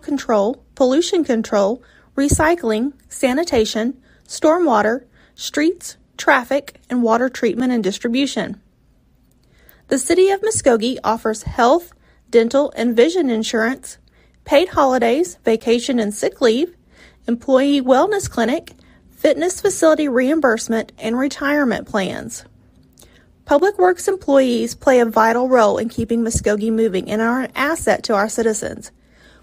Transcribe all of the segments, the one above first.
control, pollution control, recycling, sanitation, stormwater, streets, traffic, and water treatment and distribution. The City of Muskogee offers health, dental, and vision insurance, paid holidays, vacation and sick leave, employee wellness clinic, fitness facility reimbursement, and retirement plans. Public Works employees play a vital role in keeping Muskogee moving and are an asset to our citizens.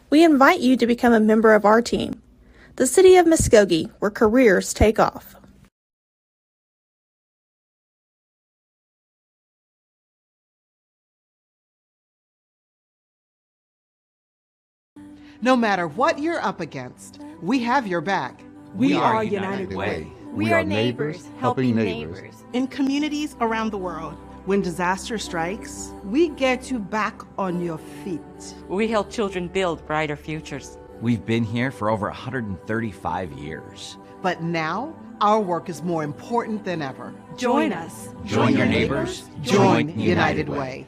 We invite you to become a member of our team. The City of Muskogee, where careers take off. No matter what you're up against, we have your back. We are United Way. We are neighbors helping neighbors. In communities around the world, when disaster strikes, we get you back on your feet. We help children build brighter futures. We've been here for over 135 years. But now, our work is more important than ever. Join us. Join your neighbors. Join United Way.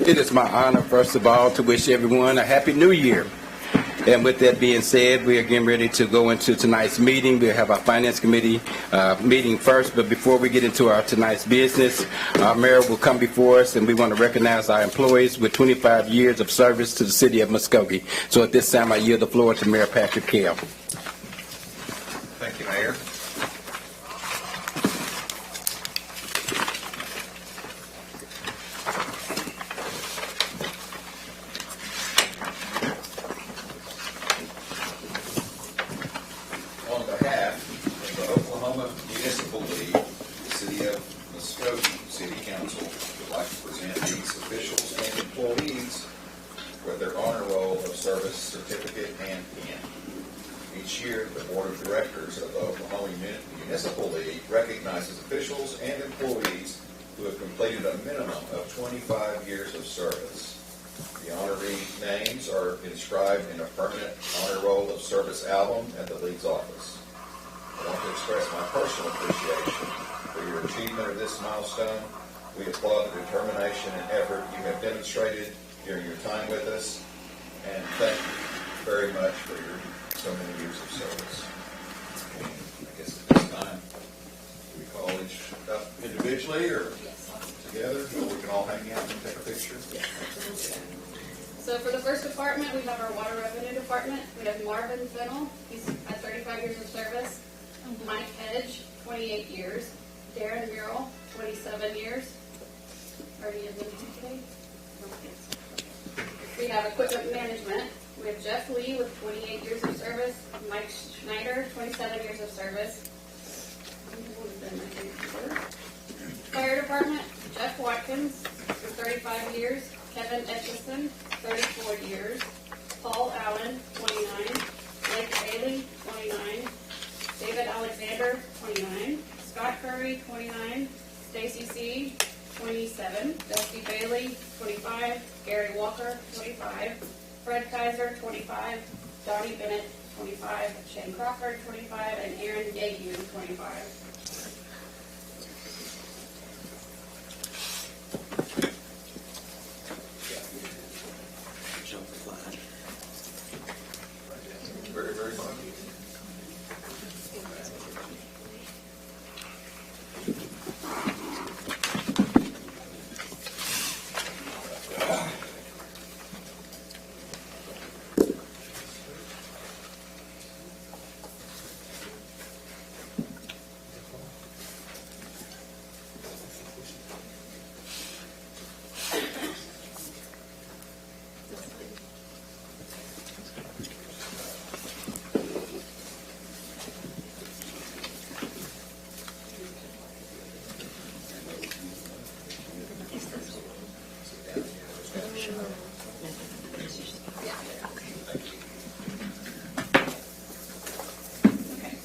It is my honor, first of all, to wish everyone a Happy New Year. And with that being said, we are getting ready to go into tonight's meeting. We'll have our Finance Committee meeting first, but before we get into our tonight's business, our mayor will come before us, and we want to recognize our employees with 25 years of service to the City of Muskogee. So at this time, I yield the floor to Mayor Patrick Kell. Thank you, Mayor. Each year, the Board of Directors of the Oklahoma Municipal League recognizes officials and employees who have completed a minimum of 25 years of service. The honoree names are inscribed in a permanent honor roll of service album at the League's office. I want to express my personal appreciation for your achievement of this milestone. We applaud the determination and effort you have demonstrated during your time with us, and thank you very much for your so many years of service. I guess at this time, do we call each up individually or together, so we can all hang out and take a picture? So for the first department, we have our water revenue department. We have Marvin Fennell, he's had 35 years of service. Mike Hedge, 28 years. Darren Murrell, 27 years. Are you in today? We have equipment management. We have Jeff Lee with 28 years of service. Mike Schneider, 27 years of service. Fire department, Jeff Watkins for 35 years. Kevin Etchison, 34 years. Paul Allen, 29. Blake Bailey, 29. David Alexander, 29. Scott Curry, 29. Stacy C., 27. Dusty Bailey, 25. Gary Walker, 25. Fred Kaiser, 25. Donnie Bennett, 25. Shane Crawford, 25. And Aaron Yeague, 25. Very, very much.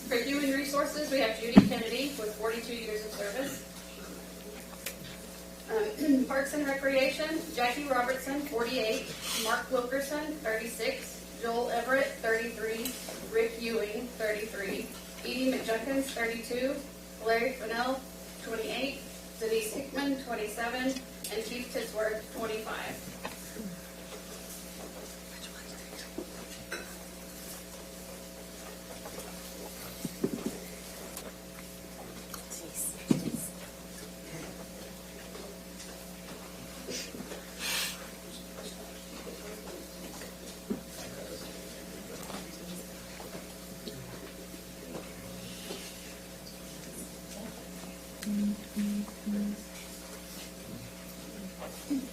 For human resources, we have Judy Kennedy with 42 years of service. Parks and Recreation, Jackie Robertson, 48. Mark Wilkerson, 36. Joel Everett, 33. Rick Ewing, 33. Edie McJunkins, 32. Larry Fennell, 28. Denise Hickman, 27. And Keith Tisworth, 25.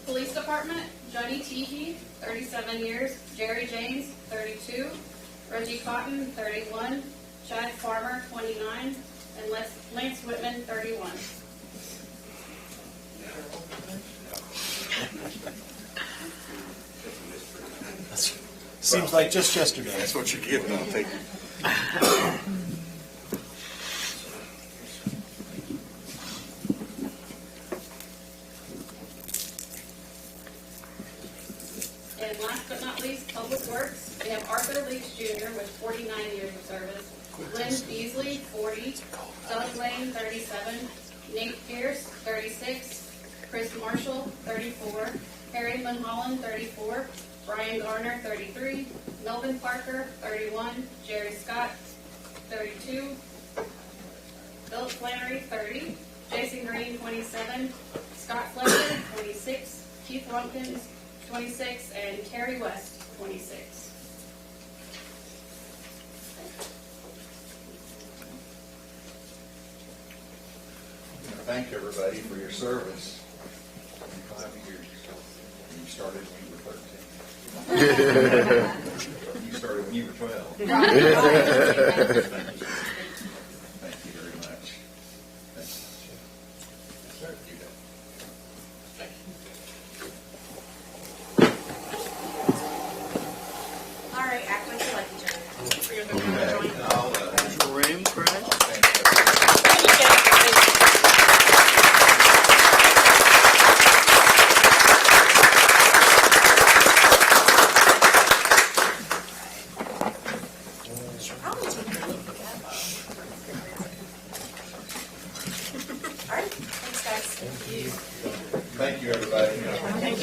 Police Department, Johnny Teehee, 37 years. Jerry James, 32. Reggie Cotton, 31. Chad Farmer, 29. And Lance Whitman, 31. Seems like just yesterday. That's what you're getting, I'll take it. And last but not least, Public Works. We have Arthur Leach Jr. with 49 years of service. Lynn Beasley, 40. Doug Lane, 37. Nate Pierce, 36. Chris Marshall, 34. Harry Mulholland, 34. Brian Garner, 33. Melvin Parker, 31. Jerry Scott, 32. Philip Flannery, 30. Jason Green, 27. Scott Fletcher, 26. Keith Lumpkins, 26. And Carrie West, 26. Thank everybody for your service. 25 years. You started when you were 13. You started when you were 12. Thank you very much. All right, act like you like each other.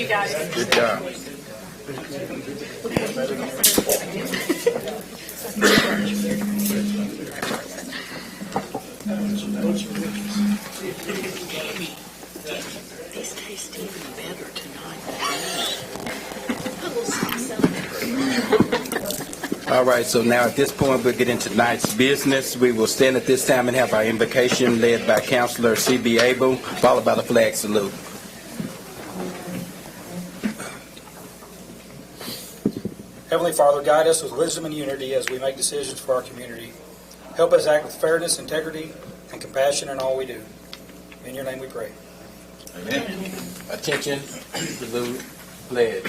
you, guys. Good job. These taste even better tonight. All right, so now at this point, we'll get into tonight's business. We will stand at this time and have our invocation led by Councilor C.B. Abel, followed by the flag salute. Heavenly Father, guide us with wisdom and unity as we make decisions for our community. Help us act with fairness, integrity, and compassion in all we do. In your name we pray. Amen. Attention, salute, pledge.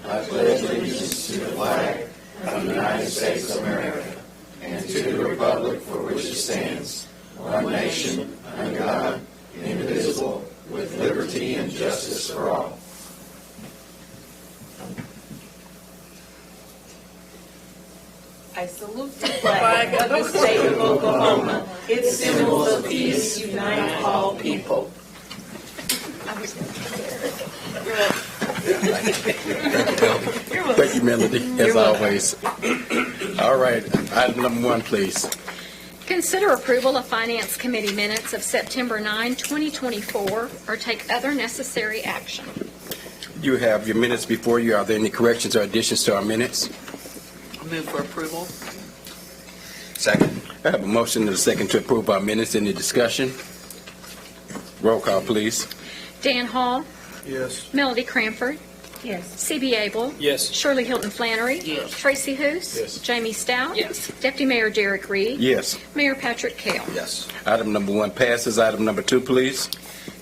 I pledge allegiance to the flag of the United States of America and to the republic for which it stands, one nation, under God, indivisible, with liberty and justice for all. I salute the flag of the state of Oklahoma. Its symbols of peace unite all people. Thank you, Melody, as always. All right, item number 1, please. Consider approval of Finance Committee minutes of September 9, 2024, or take other necessary action. You have your minutes before you. Are there any corrections or additions to our minutes? Move for approval. Second. I have a motion and a second to approve our minutes. Any discussion? Roll call, please. Dan Hall, Yes. Melody Cranford, Yes. C.B. Abel, Yes. Shirley Hilton Flannery, Yes. Tracy Hoos, Yes. Jamie Stout, Yes. Deputy Mayor Derek Reed, Yes. Mayor Patrick Kell. Yes. Item number 1 passes. Item number 2, please.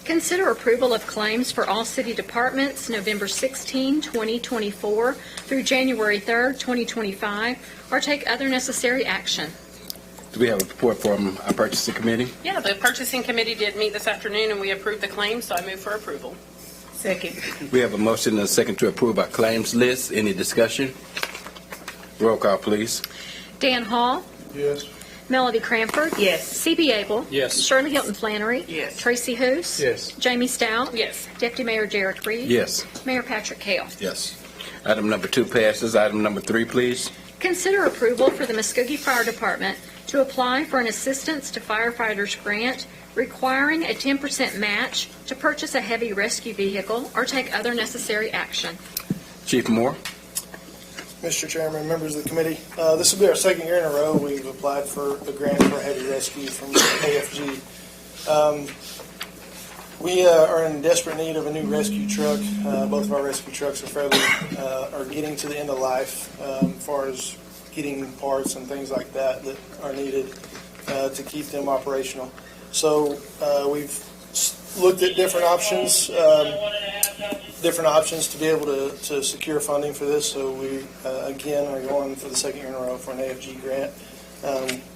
Consider approval of claims for all city departments November 16, 2024 through January 3, 2025, or take other necessary action. Do we have a report from our purchasing committee? Yeah, the purchasing committee did meet this afternoon, and we approved the claims, so I move for approval. Second. We have a motion and a second to approve our claims list. Any discussion? Roll call, please. Dan Hall, Yes. Melody Cranford, Yes. C.B. Abel, Yes. Shirley Hilton Flannery, Yes. Tracy Hoos, Yes. Jamie Stout, Yes. Deputy Mayor Derek Reed, Yes. Mayor Patrick Kell. Yes. Item number 2 passes. Item number 3, please. Consider approval for the Muskogee Fire Department to apply for an Assistance to Firefighters grant requiring a 10% match to purchase a heavy rescue vehicle or take other necessary action. Chief Moore. Mr. Chairman, members of the committee, this will be our second year in a row we've applied for a grant for heavy rescue from AFG. We are in desperate need of a new rescue truck. Both of our rescue trucks are getting to the end of life as far as getting parts and things like that are needed to keep them operational. So we've looked at different options to be able to secure funding for this. So we, again, are going for the second year in a row for an AFG grant.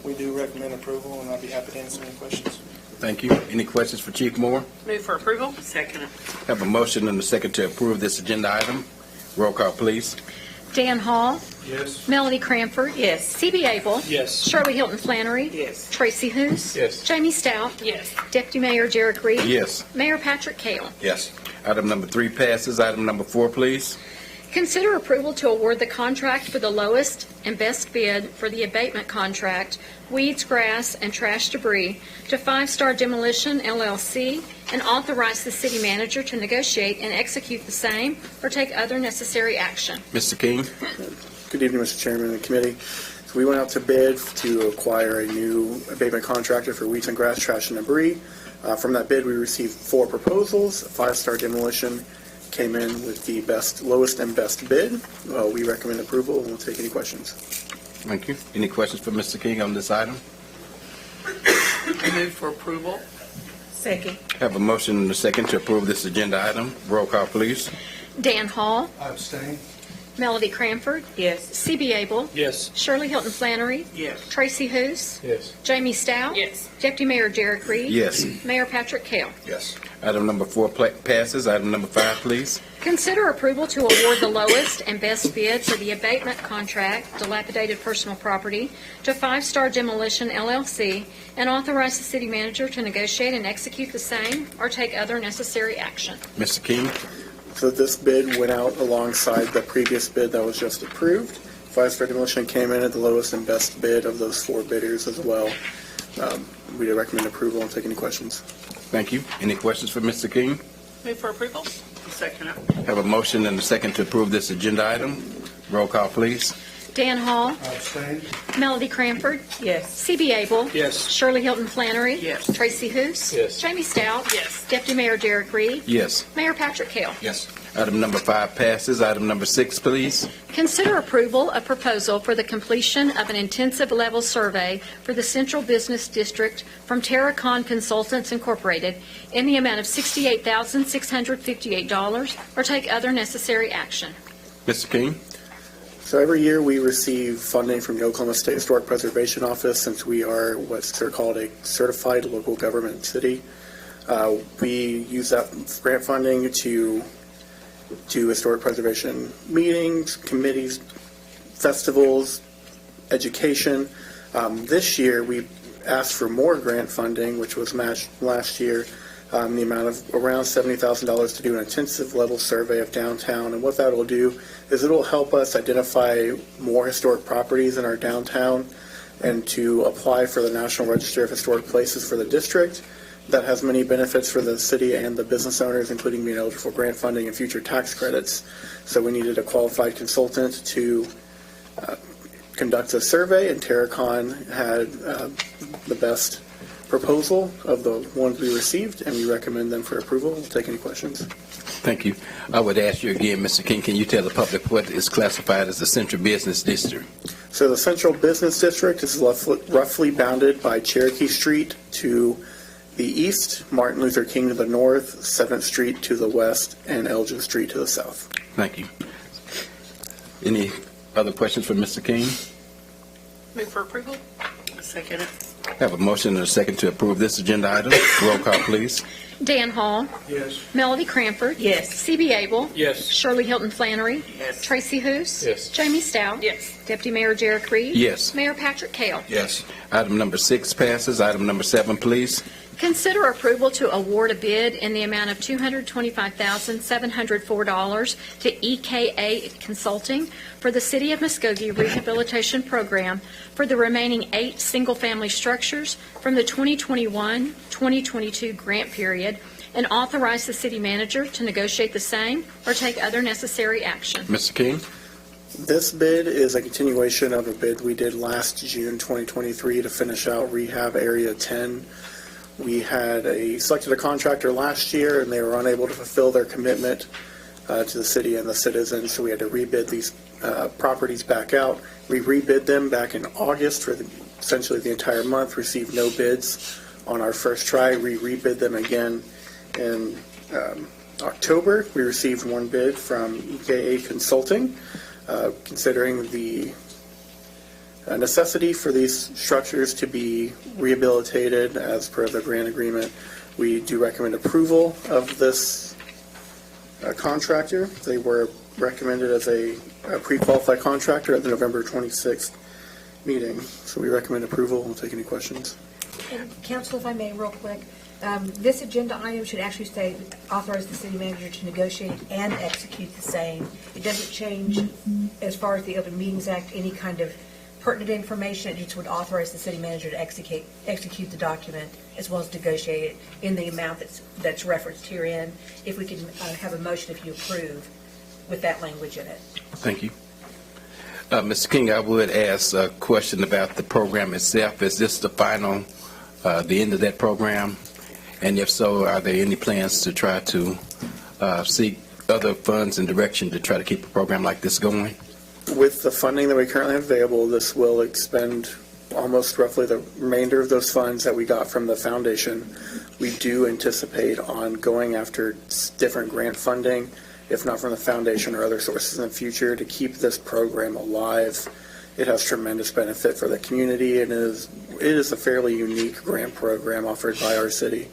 We do recommend approval, and I'd be happy to answer any questions. Thank you. Any questions for Chief Moore? Move for approval. Second. Have a motion and a second to approve this agenda item. Roll call, please. Dan Hall, Yes. Melody Cranford, Yes. C.B. Abel, Yes. Shirley Hilton Flannery, Yes. Tracy Hoos, Yes. Jamie Stout, Yes. Deputy Mayor Derek Reed, Yes. Mayor Patrick Kell. Yes. Item number 3 passes. Item number 4, please. Consider approval to award the contract for the lowest and best bid for the abatement contract, weeds, grass, and trash debris to Five Star Demolition, LLC, and authorize the city manager to negotiate and execute the same or take other necessary action. Mr. King. Good evening, Mr. Chairman and the committee. So we went out to bid to acquire a new abatement contractor for weeds and grass, trash, and debris. From that bid, we received 4 proposals. Five Star Demolition came in with the lowest and best bid. We recommend approval, and we'll take any questions. Thank you. Any questions for Mr. King on this item? Move for approval. Second. Have a motion and a second to approve this agenda item. Roll call, please. Dan Hall, I abstain. Melody Cranford, Yes. C.B. Abel, Yes. Shirley Hilton Flannery, Yes. Tracy Hoos, Yes. Jamie Stout, Yes. Deputy Mayor Derek Reed, Yes. Mayor Patrick Kell. Yes. Item number 4 passes. Item number 5, please. Consider approval to award the lowest and best bid for the abatement contract, dilapidated personal property, to Five Star Demolition, LLC, and authorize the city manager to negotiate and execute the same or take other necessary action. Mr. King. So this bid went out alongside the previous bid that was just approved. Five Star Demolition came in at the lowest and best bid of those four bidders as well. We do recommend approval. I'll take any questions. Thank you. Any questions for Mr. King? Move for approval. Second it. Have a motion and a second to approve this agenda item. Roll call, please. Dan Hall. Abstain. Melody Cranford. Yes. C.B. Abel. Yes. Shirley Hilton Flannery. Yes. Tracy Hoos. Yes. Jamie Stout. Yes. Deputy Mayor Derek Reed. Yes. Mayor Patrick Kell. Yes. Item number 5 passes. Item number 6, please. Consider approval of proposal for the completion of an intensive level survey for the Central Business District from Terracon Consultants Incorporated in the amount of $68,658 or take other necessary action. Mr. King? So every year we receive funding from the Oklahoma State Historic Preservation Office since we are what's called a certified local government city. We use that grant funding to do historic preservation meetings, committees, festivals, education. This year we asked for more grant funding, which was matched last year, the amount of around $70,000 to do an intensive level survey of downtown. And what that will do is it will help us identify more historic properties in our downtown and to apply for the National Register of Historic Places for the district. That has many benefits for the city and the business owners, including being eligible for grant funding and future tax credits. So we needed a qualified consultant to conduct a survey, and Terracon had the best proposal of the ones we received, and we recommend them for approval. We'll take any questions. Thank you. I would ask you again, Mr. King, can you tell the public what is classified as the Central Business District? So the Central Business District is roughly bounded by Cherokee Street to the east, Martin Luther King to the north, 7th Street to the west, and Elgin Street to the south. Thank you. Any other questions for Mr. King? Move for approval. Second it. Have a motion and a second to approve this agenda item. Roll call, please. Dan Hall. Yes. Melody Cranford. Yes. C.B. Abel. Yes. Shirley Hilton Flannery. Yes. Tracy Hoos. Yes. Jamie Stout. Yes. Deputy Mayor Derek Reed. Yes. Mayor Patrick Kell. Yes. Item number 6 passes. Item number 7, please. Consider approval to award a bid in the amount of $225,704 to EKA Consulting for the City of Muskogee Rehabilitation Program for the remaining 8 single-family structures from the 2021-2022 grant period, and authorize the city manager to negotiate the same or take other necessary action. Mr. King? This bid is a continuation of a bid we did last June 2023 to finish out Rehab Area 10. We had selected a contractor last year, and they were unable to fulfill their commitment to the city and the citizens, so we had to rebid these properties back out. We rebid them back in August for essentially the entire month, received no bids on our first try. We rebid them again in October. We received one bid from EKA Consulting. Considering the necessity for these structures to be rehabilitated as per the grant agreement, we do recommend approval of this contractor. They were recommended as a pre-qualified contractor at the November 26th meeting. So we recommend approval. We'll take any questions. Council, if I may, real quick, this agenda item should actually say authorize the city manager to negotiate and execute the same. It doesn't change as far as the Open Meetings Act any kind of pertinent information. It just would authorize the city manager to execute the document as well as negotiate it in the amount that's referenced herein. If we can have a motion, if you approve, with that language in it. Thank you. Mr. King, I would ask a question about the program itself. Is this the final, the end of that program? And if so, are there any plans to try to seek other funds and direction to try to keep a program like this going? With the funding that we currently have available, this will expend almost roughly the remainder of those funds that we got from the foundation. We do anticipate on going after different grant funding, if not from the foundation or other sources in the future, to keep this program alive. It has tremendous benefit for the community, and it is a fairly unique grant program offered by our city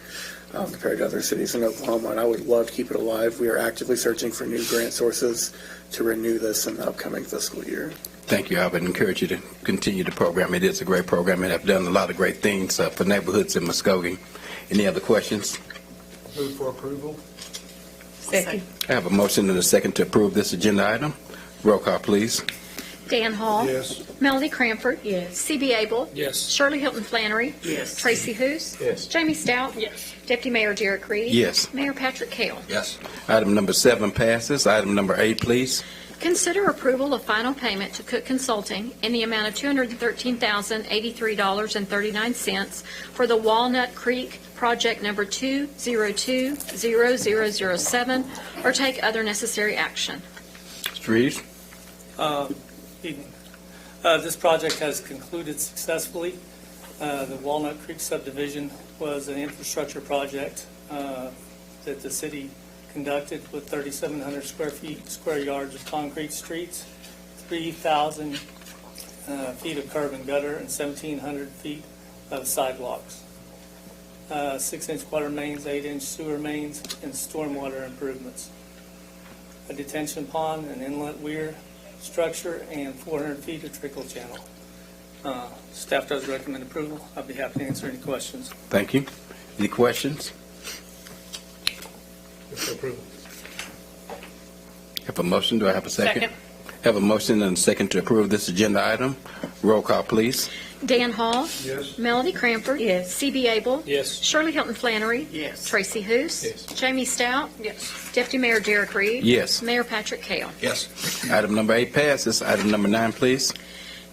compared to other cities in Oklahoma, and I would love to keep it alive. We are actively searching for new grant sources to renew this in the upcoming fiscal year. Thank you. I would encourage you to continue the program. It is a great program, and have done a lot of great things for neighborhoods in Muskogee. Any other questions? Move for approval. Second. I have a motion and a second to approve this agenda item. Roll call, please. Dan Hall. Yes. Melody Cranford. Yes. C.B. Abel. Yes. Shirley Hilton Flannery. Yes. Tracy Hous. Yes. Jamie Stout. Yes. Deputy Mayor Derek Reed. Yes. Mayor Patrick Kell. Yes. Item number 7 passes. Item number 8, please. Consider approval of final payment to Cook Consulting in the amount of $213,083.39 for the Walnut Creek Project Number 2020007, or take other necessary action. Mr. Reeves? Evening. This project has concluded successfully. The Walnut Creek subdivision was an infrastructure project that the city conducted with 3,700 square yards of concrete streets, 3,000 feet of curb and gutter, and 1,700 feet of sidewalks. 6-inch water mains, 8-inch sewer mains, and stormwater improvements. A detention pond, an inlet weir structure, and 400 feet of trickle channel. Staff does recommend approval. I'll be happy to answer any questions. Thank you. Any questions? Approval. Have a motion. Do I have a second? Second. Have a motion and a second to approve this agenda item. Roll call, please. Dan Hall. Yes. Melody Cranford. Yes. C.B. Abel. Yes. Shirley Hilton Flannery. Yes. Tracy Hous. Yes. Jamie Stout. Yes. Deputy Mayor Derek Reed. Yes. Mayor Patrick Kell. Yes. Item number 8 passes. Item number 9, please.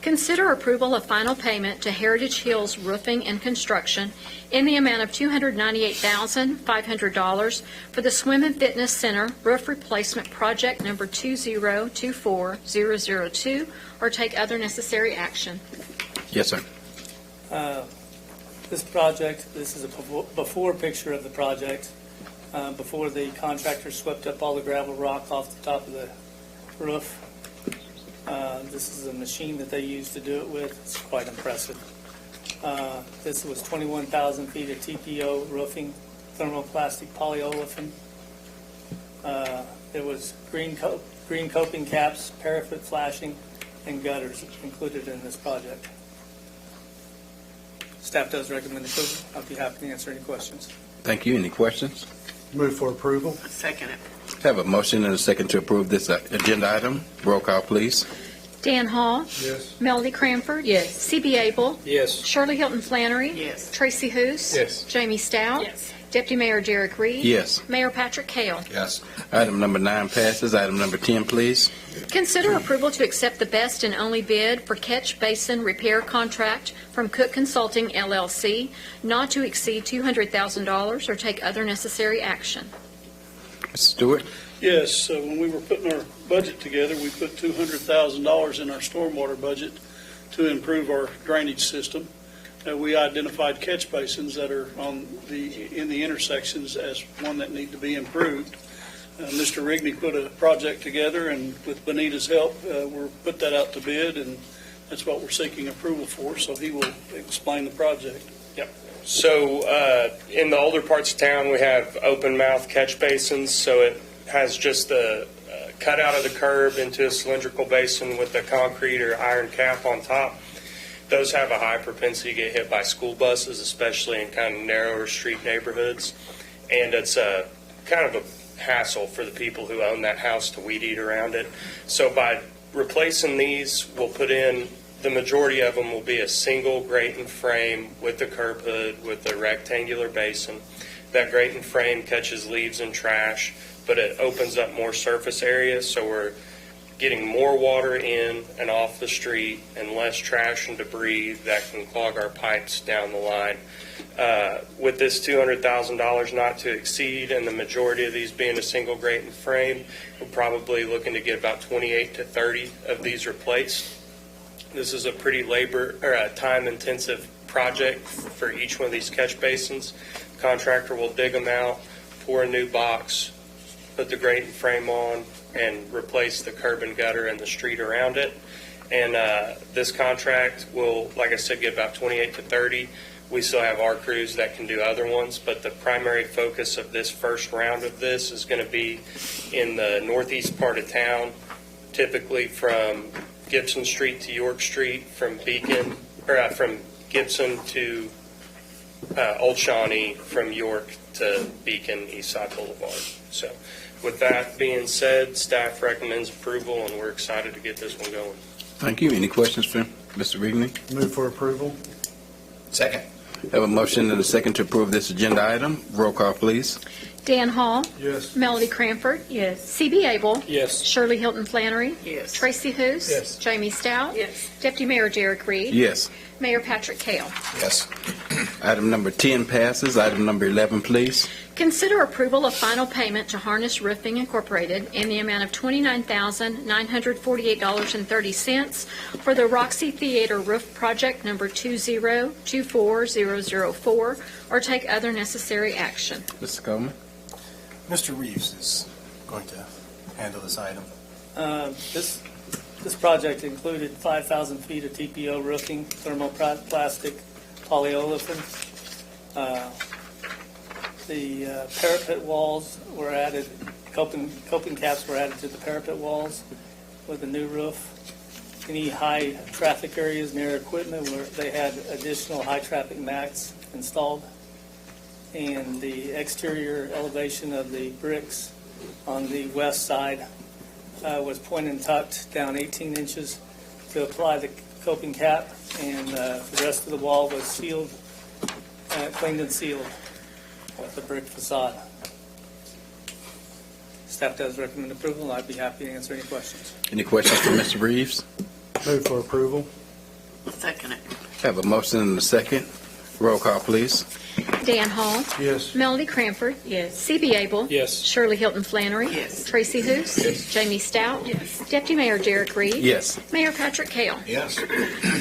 Consider approval of final payment to Heritage Hills Roofing and Construction in the amount of $298,500 for the Swim and Fitness Center Roof Replacement Project Number 2024002, or take other necessary action. Yes, sir. This project, this is a before picture of the project, before the contractor swept up all the gravel rock off the top of the roof. This is a machine that they use to do it with. It's quite impressive. This was 21,000 feet of TPO roofing, thermoplastic polyolefin. There was green coping caps, paraffin flashing, and gutters included in this project. Staff does recommend approval. I'll be happy to answer any questions. Thank you. Any questions? Move for approval. Second it. Have a motion and a second to approve this agenda item. Roll call, please. Dan Hall. Yes. Melody Cranford. Yes. C.B. Abel. Yes. Shirley Hilton Flannery. Yes. Tracy Hous. Yes. Jamie Stout. Yes. Deputy Mayor Derek Reed. Yes. Mayor Patrick Kell. Yes. Item number 9 passes. Item number 10, please. Consider approval to accept the best and only bid for catch basin repair contract from Cook Consulting, LLC, not to exceed $200,000, or take other necessary action. Mr. Stewart? Yes, when we were putting our budget together, we put $200,000 in our stormwater budget to improve our drainage system. We identified catch basins that are in the intersections as one that need to be improved. Mr. Rigney put a project together, and with Benita's help, we'll put that out to bid, and that's what we're seeking approval for, so he will explain the project. Yep. So in the older parts of town, we have open mouth catch basins, so it has just the cutout of the curb into a cylindrical basin with a concrete or iron cap on top. Those have a high propensity to get hit by school buses, especially in kind of narrower street neighborhoods. And it's a kind of a hassle for the people who own that house to weed eat around it. So by replacing these, we'll put in, the majority of them will be a single grate and frame with the curb hood with a rectangular basin. That grate and frame catches leaves and trash, but it opens up more surface area, so we're getting more water in and off the street and less trash and debris that can clog our pipes down the line. With this $200,000 not to exceed, and the majority of these being a single grate and frame, we're probably looking to get about 28 to 30 of these replaced. This is a pretty time-intensive project for each one of these catch basins. The contractor will dig them out, pour a new box, put the grate and frame on, and replace the curb and gutter and the street around it. And this contract will, like I said, get about 28 to 30. We still have our crews that can do other ones, but the primary focus of this first round of this is going to be in the northeast part of town, typically from Gibson Street to York Street, from Gibson to Old Shawnee, from York to Beacon, Eastside Boulevard. So With that being said, staff recommends approval, and we're excited to get this one going. Thank you. Any questions for Mr. Rigney? Move for approval. Second. Have a motion and a second to approve this agenda item. Roll call, please. Dan Hall. Yes. Melody Cranford. Yes. C.B. Abel. Yes. Shirley Hilton Flannery. Yes. Tracy Hous. Yes. Jamie Stout. Yes. Deputy Mayor Derek Reed. Yes. Mayor Patrick Kell. Yes. Item number 10 passes. Item number 11, please. Consider approval of final payment to Harness Roofing Incorporated in the amount of $29,948.30 for the Roxy Theater Roof Project number 2024004, or take other necessary action. Mr. Coleman. Mr. Reeves is going to handle this item. This project included 5,000 feet of TPO roofing, thermoplastic polyolefin. The parapet walls were added, coping caps were added to the parapet walls with a new roof. Any high traffic areas near equipment where they had additional high traffic mats installed. And the exterior elevation of the bricks on the west side was point and tucked down 18 inches to apply the coping cap, and the rest of the wall was sealed, cleaned and sealed with the brick facade. Staff does recommend approval, and I'd be happy to answer any questions. Any questions for Mr. Reeves? Move for approval. Second it. Have a motion and a second. Roll call, please. Dan Hall. Yes. Melody Cranford. Yes. C.B. Abel. Yes. Shirley Hilton Flannery. Yes. Tracy Hous. Yes. Jamie Stout. Yes. Deputy Mayor Derek Reed. Yes. Mayor Patrick Kell. Yes.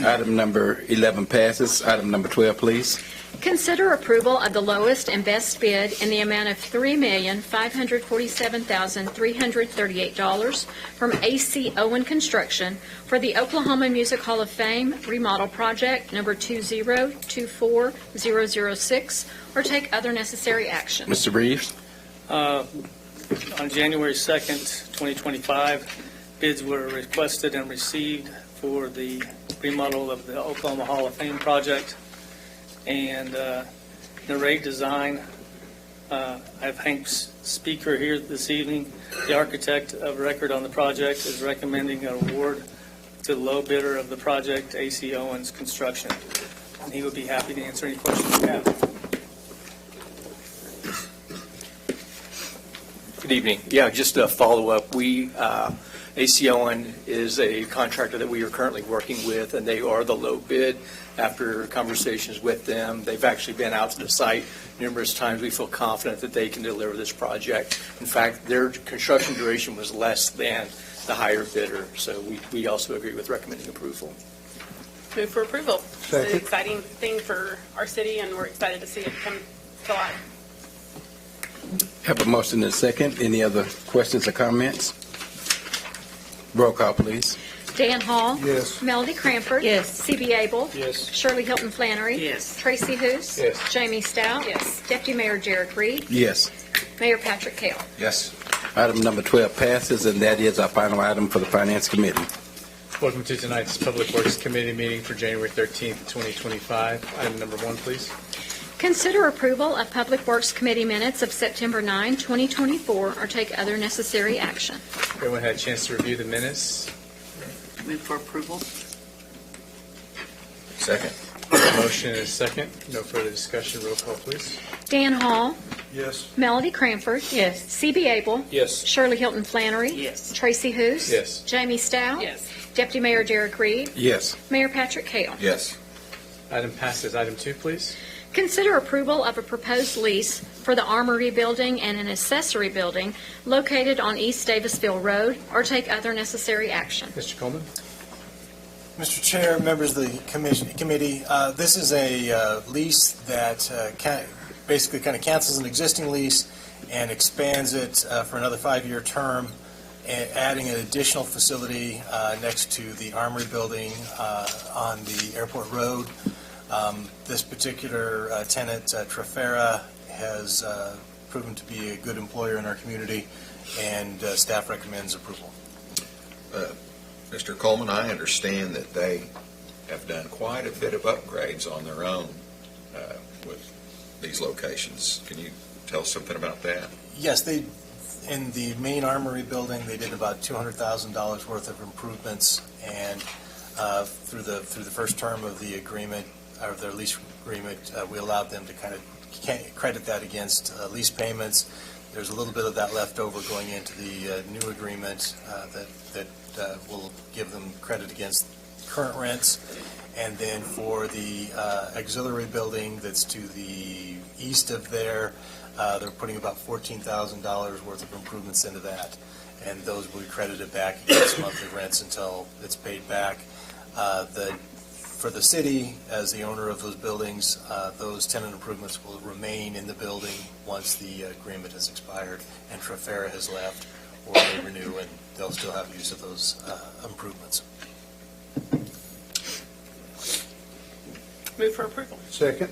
Item number 11 passes. Item number 12, please. Consider approval of the lowest and best bid in the amount of $3,547,338 from A.C. Owen Construction for the Oklahoma Music Hall of Fame remodel project number 2024006, or take other necessary action. Mr. Reeves? On January 2nd, 2025, bids were requested and received for the remodel of the Oklahoma Hall of Fame project. And Narrate Design, I have Hank's speaker here this evening. The architect of record on the project is recommending an award to the low bidder of the project, A.C. Owens Construction. And he would be happy to answer any questions you have. Good evening. Yeah, just a follow-up. A.C. Owen is a contractor that we are currently working with, and they are the low bid. After conversations with them, they've actually been out to the site numerous times. We feel confident that they can deliver this project. In fact, their construction duration was less than the higher bidder, so we also agree with recommending approval. Move for approval. Second. It's an exciting thing for our city, and we're excited to see it come to life. Have a motion and a second. Any other questions or comments? Roll call, please. Dan Hall. Yes. Melody Cranford. Yes. C.B. Abel. Yes. Shirley Hilton Flannery. Yes. Tracy Hous. Yes. Jamie Stout. Yes. Deputy Mayor Derek Reed. Yes. Mayor Patrick Kell. Yes. Item number 12 passes, and that is our final item for the Finance Committee. Welcome to tonight's Public Works Committee meeting for January 13th, 2025. Item number 1, please. Consider approval of Public Works Committee minutes of September 9, 2024, or take other necessary action. Everyone had a chance to review the minutes. Move for approval. Second. Motion and a second. No further discussion. Roll call, please. Dan Hall. Yes. Melody Cranford. Yes. C.B. Abel. Yes. Shirley Hilton Flannery. Yes. Tracy Hous. Yes. Jamie Stout. Yes. Deputy Mayor Derek Reed. Yes. Mayor Patrick Kell. Yes. Item passes. Item 2, please. Consider approval of a proposed lease for the Armory Building and an accessory building located on East Davisville Road, or take other necessary action. Mr. Coleman. Mr. Chair, members of the committee, this is a lease that basically kind of cancels an existing lease and expands it for another 5-year term, adding an additional facility next to the Armory Building on the Airport Road. This particular tenant, Trafera, has proven to be a good employer in our community, and staff recommends approval. Mr. Coleman, I understand that they have done quite a bit of upgrades on their own with these locations. Can you tell us something about that? Yes, In the main armory building, they did about $200,000 worth of improvements, and through the first term of the agreement, or their lease agreement, we allowed them to kind of credit that against lease payments. There's a little bit of that left over going into the new agreement that will give them credit against current rents. And then for the auxiliary building that's to the east of there, they're putting about $14,000 worth of improvements into that. And those will be credited back against monthly rents until it's paid back. For the city, as the owner of those buildings, those tenant improvements will remain in the building once the agreement has expired and Trafera has left, or they renew, and they'll still have use of those improvements. Move for approval. Second.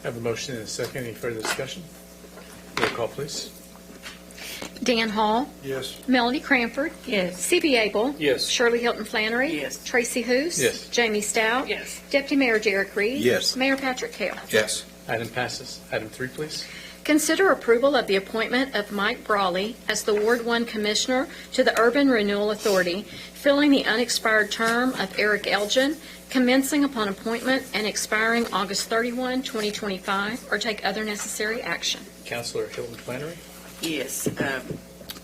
I have a motion and a second. Any further discussion? Roll call, please. Dan Hall. Yes. Melody Cranford. Yes. C.B. Abel. Yes. Shirley Hilton Flannery. Yes. Tracy Hoos. Yes. Jamie Stout. Yes. Deputy Mayor Derek Reed. Yes. Mayor Patrick Kell. Yes. Item passes. Item 3, please. Consider approval of the appointment of Mike Brawley as the Ward 1 Commissioner to the Urban Renewal Authority, filling the unexpired term of Eric Elgin, commencing upon appointment and expiring August 31, 2025, or take other necessary action. Councilor Hilton Flannery. Yes.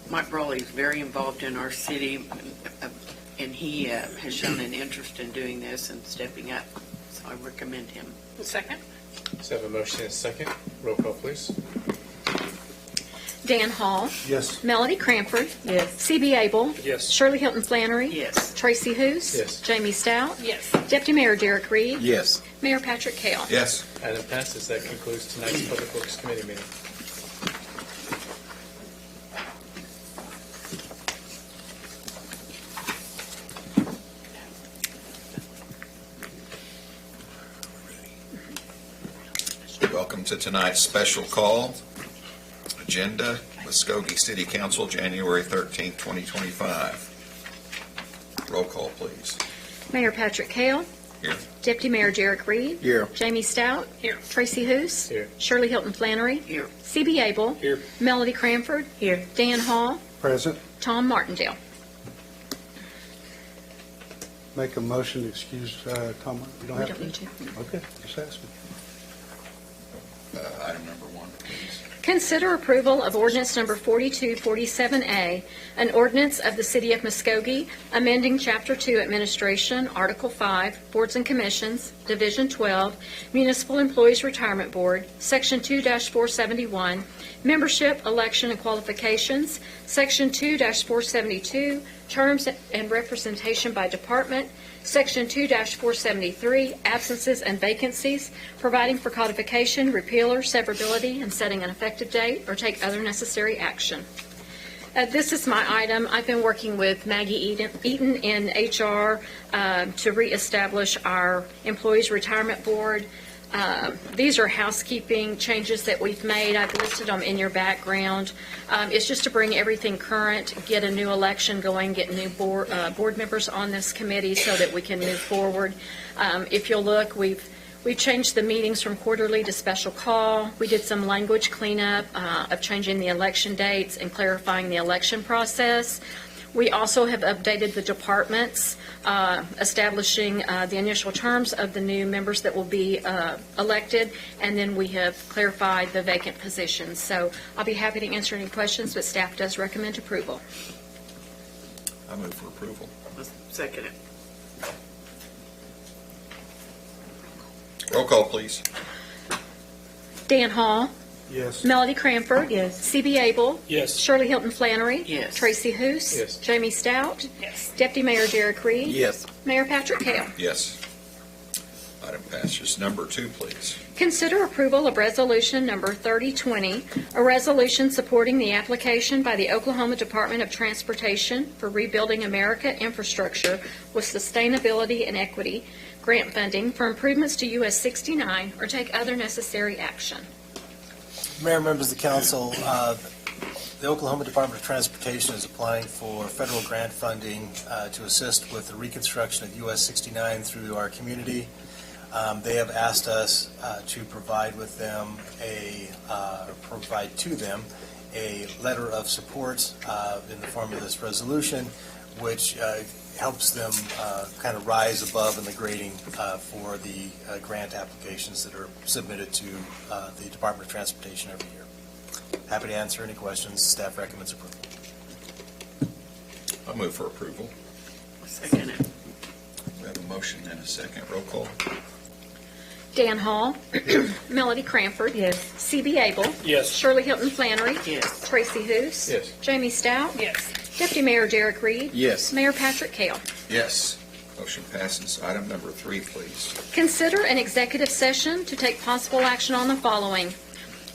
Mike Brawley is very involved in our city, and he has shown an interest in doing this and stepping up, so I recommend him. Second. So I have a motion and a second. Roll call, please. Dan Hall. Yes. Melody Cranford. Yes. C.B. Abel. Yes. Shirley Hilton Flannery. Yes. Tracy Hoos. Yes. Jamie Stout. Yes. Deputy Mayor Derek Reed. Yes. Mayor Patrick Kell. Yes. Item passes. That concludes tonight's Public Works Committee meeting. Welcome to tonight's special call agenda, Muskogee City Council, January 13th, 2025. Roll call, please. Mayor Patrick Kell. Here. Deputy Mayor Derek Reed. Here. Jamie Stout. Here. Tracy Hoos. Here. Shirley Hilton Flannery. Here. C.B. Abel. Here. Melody Cranford. Here. Dan Hall. Present. Tom Martindale. Make a motion to excuse Tom. You don't We have don't to? need to. Okay, just ask me. Item number 1, please. Consider approval of ordinance number 4247A, an ordinance of the City of Muskogee, amending Chapter 2 Administration, Article 5, Boards and Commissions, Division 12, Municipal Employees Retirement Board, Section 2-471, Membership, Election, and Qualifications, Section 2-472, Terms and Representation by Department, Section 2-473, Absences and Vacancies, providing for codification, repeal or severability, and setting an effective date, or take other necessary action. This is my item. I've been working with Maggie Eaton in HR to reestablish our Employees Retirement Board. These are housekeeping changes that we've made. I've listed them in your background. It's just to bring everything current, get a new election going, get new board members on this committee so that we can move forward. If you'll look, we've changed the meetings from quarterly to special call. We did some language cleanup of changing the election dates and clarifying the election process. We also have updated the departments, establishing the initial terms of the new members that will be elected, and then we have clarified the vacant positions. So I'll be happy to answer any questions, but staff does recommend approval. I move for approval. Second it. Roll call, please. Dan Hall. Yes. Melody Cranford. Yes. C.B. Abel. Yes. Shirley Hilton Flannery. Yes. Tracy Hoos. Yes. Jamie Stout. Yes. Deputy Mayor Derek Reed. Yes. Mayor Patrick Kell. Yes. Item passes. Number 2, please. Consider approval of resolution number 3020, a resolution supporting the application by the Oklahoma Department of Transportation for Rebuilding America Infrastructure with Sustainability and Equity grant funding for improvements to US 69, or take other necessary action. Mayor, members of the council, the Oklahoma Department of Transportation is applying for federal grant funding to assist with the reconstruction of US 69 through our community. They have asked us to provide with them provide to them a letter of support in the form of this resolution, which helps them kind of rise above in the grading for the grant applications that are submitted to the Department of Transportation every year. Happy to answer any questions. Staff recommends approval. I'll move for approval. Second it. We have a motion and a second. Roll call. Dan Hall. Melody Cranford. Yes. C.B. Abel. Yes. Shirley Hilton Flannery. Yes. Tracy Hoos. Yes. Jamie Stout. Yes. Deputy Mayor Derek Reed. Yes. Mayor Patrick Kell. Yes. Motion passes. Item number 3, please. Consider an executive session to take possible action on the following.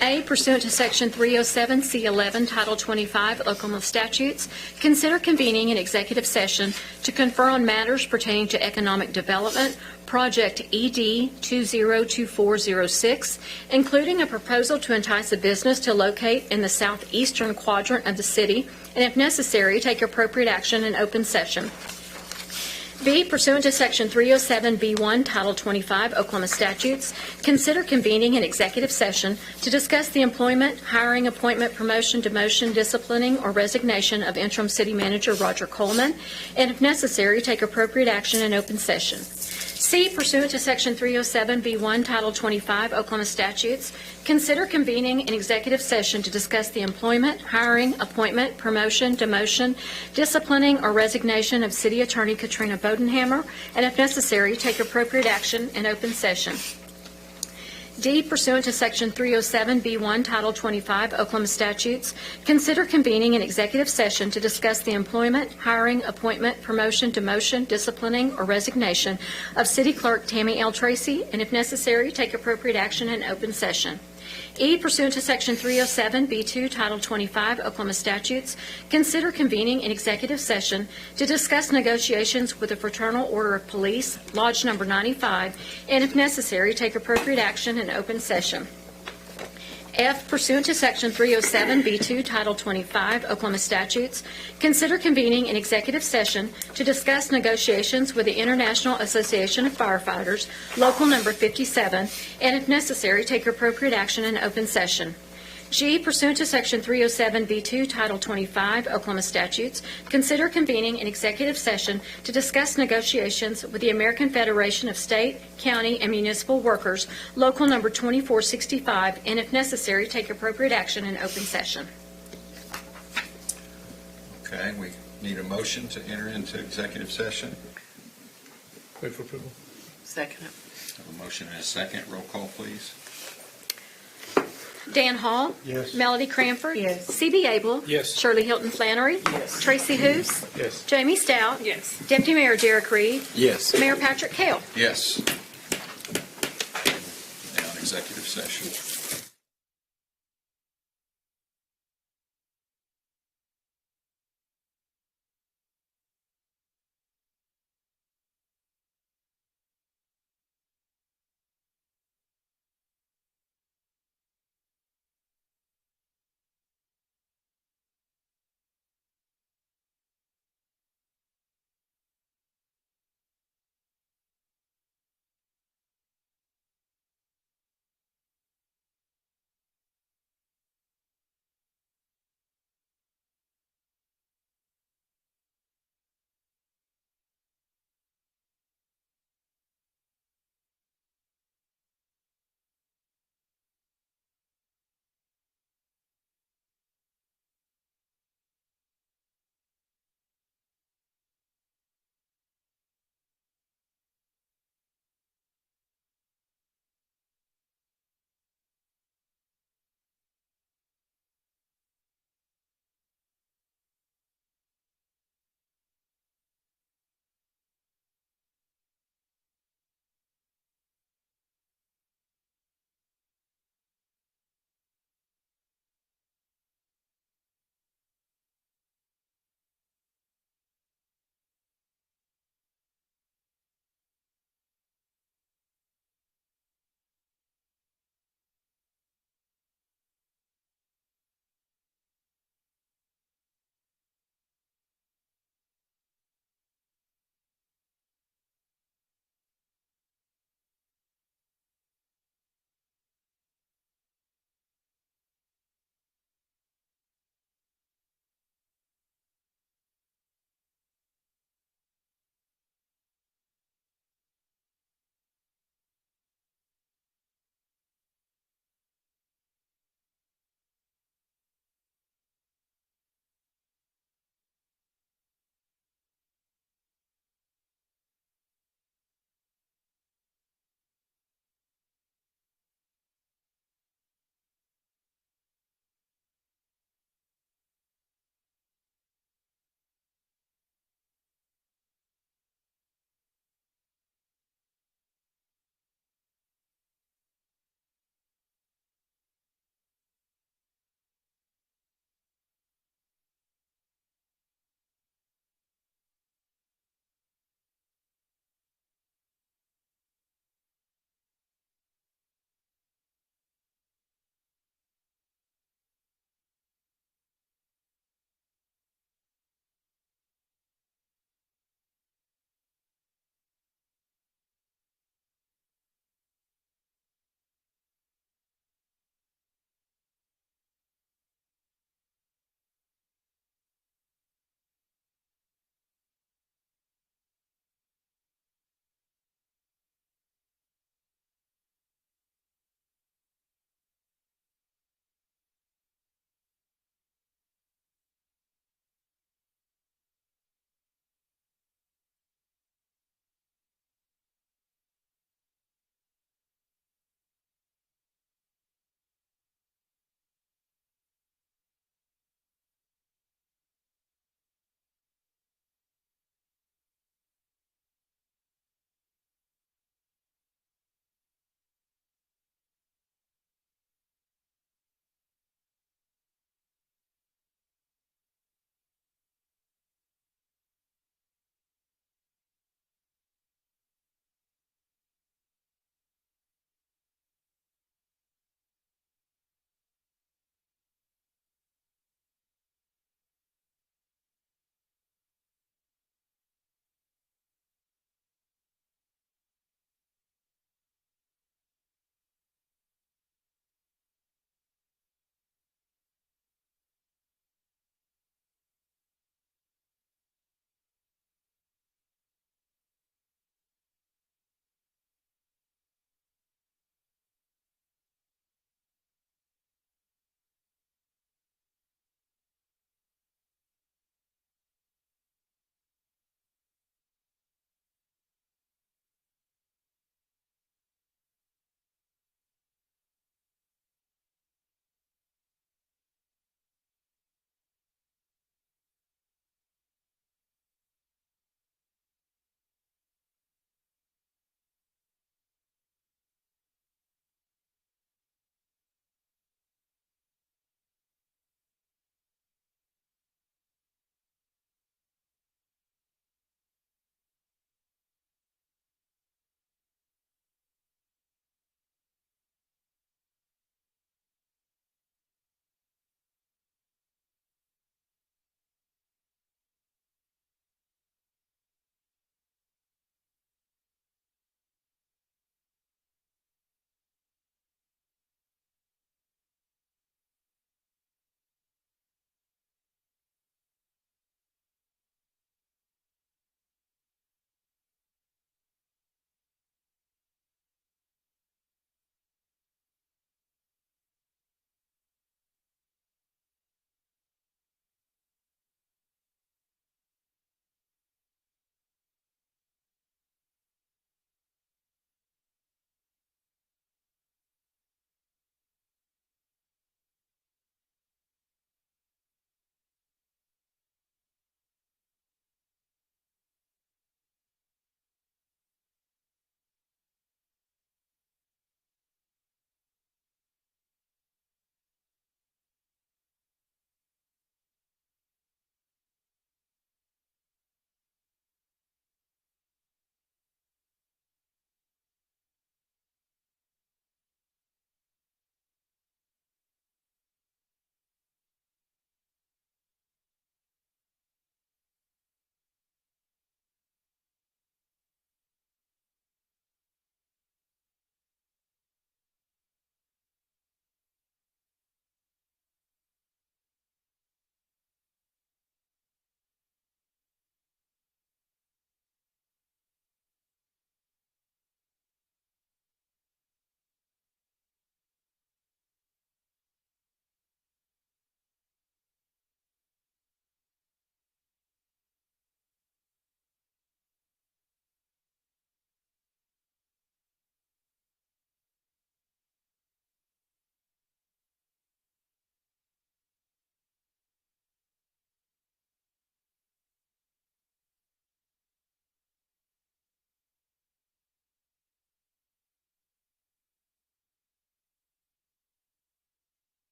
A, pursuant to Section 307C11, Title 25 Oklahoma statutes, consider convening an executive session to confer on matters pertaining to economic development, Project ED 202406, including a proposal to entice a business to locate in the southeastern quadrant of the city, and if necessary, take appropriate action in open session. B, pursuant to Section 307B1, Title 25 Oklahoma statutes, consider convening an executive session to discuss the employment, hiring, appointment, promotion, demotion, disciplining, or resignation of interim city manager Roger Coleman, and if necessary, take appropriate action in open session. C, pursuant to Section 307B1, Title 25 Oklahoma statutes, consider convening an executive session to discuss the employment, hiring, appointment, promotion, demotion, disciplining, or resignation of City Attorney Katrina Bodenhammer, and if necessary, take appropriate action in open session. D, pursuant to Section 307B1, Title 25 Oklahoma statutes, consider convening an executive session to discuss the employment, hiring, appointment, promotion, demotion, disciplining, or resignation of City Clerk Tammy L. Tracy, and if necessary, take appropriate action in open session. E, pursuant to Section 307B2, Title 25 Oklahoma statutes, consider convening an executive session to discuss negotiations with the Fraternal Order of Police, Lodge Number 95, and if necessary, take appropriate action in open session. F, pursuant to Section 307B2, Title 25 Oklahoma statutes, consider convening an executive session to discuss negotiations with the International Association of Firefighters, Local Number 57, and if necessary, take appropriate action in open session. G, pursuant to Section 307B2, Title 25 Oklahoma statutes, consider convening an executive session to discuss negotiations with the American Federation of State, County, and Municipal Workers, Local Number 2465, and if necessary, take appropriate action in open session. Okay, we need a motion to enter into executive session. Wait for approval. Second it. Have a motion and a second. Roll call, please. Dan Hall. Yes. Melody Cranford. Yes. C.B. Abel. Yes. Shirley Hilton Flannery. Yes. Tracy Hoos. Yes. Jamie Stout. Yes. Deputy Mayor Derek Reed. Yes. Mayor Patrick Kell. Yes. Now, executive session.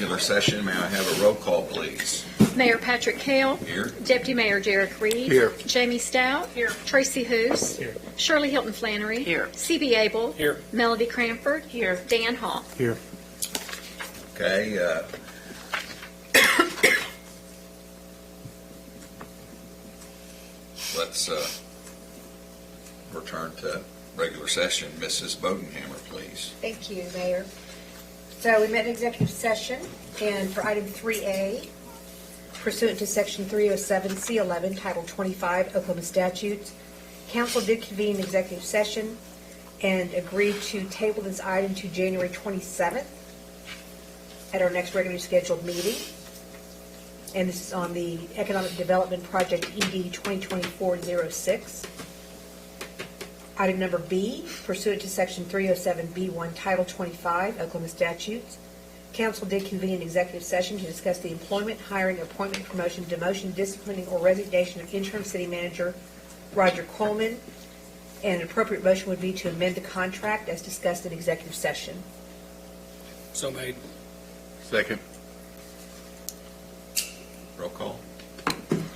regular session. May I have a roll call, please? Mayor Patrick Kell. Here. Deputy Mayor Derek Reed. Here. Jamie Stout. Here. Tracy Hoos. Here. Shirley Hilton Flannery. Here. C.B. Abel. Here. Melody Cranford. Here. Dan Hall. Here. Okay, let's return to regular session. Mrs. Bodenhammer, please. Thank you, Mayor. So we met in executive session, and for item 3A, pursuant to Section 307C11, Title 25 Oklahoma statutes, council did convene an executive session and agreed to table this item to January 27th at our next regularly scheduled meeting. And this is on the Economic Development Project ED 2024-06. Item number B, pursuant to Section 307B1, Title 25 Oklahoma statutes, council did convene an executive session to discuss the employment, hiring, appointment, promotion, demotion, disciplining, or resignation of interim city manager Roger Coleman. And an appropriate motion would be to amend the contract as discussed in executive session. So made. Second. Roll call.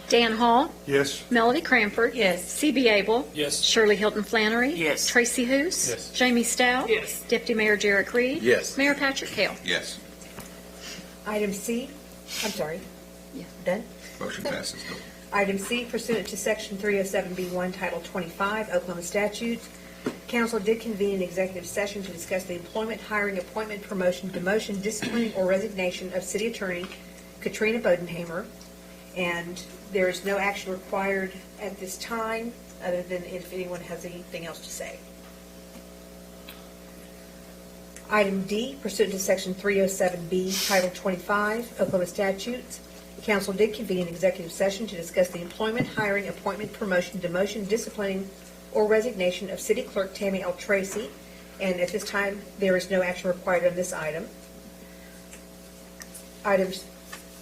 Dan Hall. Yes. Melody Cranford. Yes. C.B. Abel. Yes. Shirley Hilton Flannery. Yes. Tracy Hoos. Yes. Jamie Stout. Yes. Deputy Mayor Derek Reed. Yes. Mayor Patrick Kell. Yes. Item C, I'm sorry. Yeah. Done? Motion passes. Go. Item C, pursuant to Section 307B1, Title 25 Oklahoma statutes, council did convene an executive session to discuss the employment, hiring, appointment, promotion, demotion, disciplining, or resignation of City Attorney Katrina Bodenhammer, and there is no action required at this time, other than if anyone has anything else to say. Item D, pursuant to Section 307B, Title 25 Oklahoma statutes, council did convene an executive session to discuss the employment, hiring, appointment, promotion, demotion, disciplining, or resignation of City Clerk Tammy L. Tracy, and at this time, there is no action required on this item. Items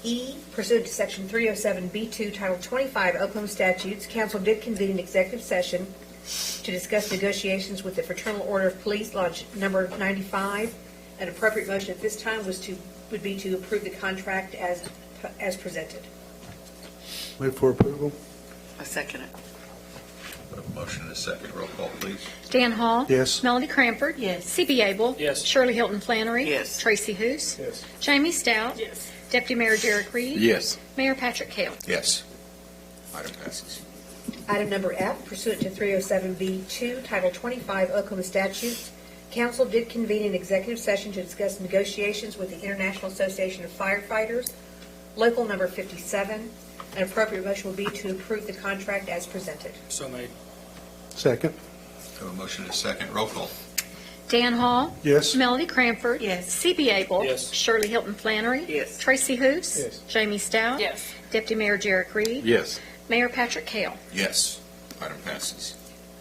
E, pursuant to Section 307B2, Title 25 Oklahoma statutes, council did convene an executive session to discuss negotiations with the Fraternal Order of Police, Lodge Number 95. An appropriate motion at this time would be to approve the contract as presented. Move for approval. I second it. We have a motion and a second. Roll call, please. Dan Hall. Yes. Melody Cranford. Yes. C.B. Abel. Yes. Shirley Hilton Flannery. Yes. Tracy Hoos. Yes. Jamie Stout. Yes. Deputy Mayor Derek Reed. Yes. Mayor Patrick Kell. Yes. Item passes. Item number F, pursuant to 307B2, Title 25 Oklahoma statutes, council did convene an executive session to discuss negotiations with the International Association of Firefighters, Local Number 57. An appropriate motion will be to approve the contract as presented. So made. Second. We have a motion and a second. Roll call. Dan Hall. Yes. Melody Cranford. Yes. C.B. Abel. Yes. Shirley Hilton Flannery. Yes. Tracy Hoos. Yes. Jamie Stout. Yes. Deputy Mayor Derek Reed. Yes. Mayor Patrick Kell. Yes. Item passes.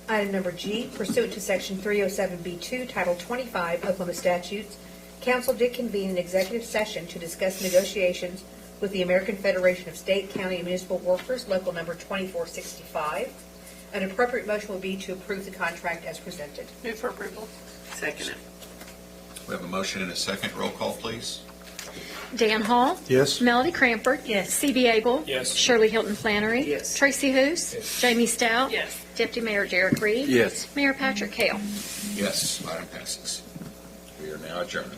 Item number G, pursuant to Section 307B2, Title 25 Oklahoma statutes, council did convene an executive session to discuss negotiations with the American Federation of State, County, and Municipal Workers, Local Number 2465. An appropriate motion will be to approve the contract as presented. Move for approval. Second it. We have a motion and a second. Roll call, please. Dan Hall. Yes. Melody Cranford. Yes. C.B. Abel. Yes. Shirley Hilton Flannery. Yes. Tracy Hoos. Yes. Jamie Stout. Yes. Deputy Mayor Derek Reed. Yes. Mayor Patrick Kell. Yes. Item passes. We are now adjourned.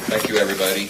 Thank you, everybody.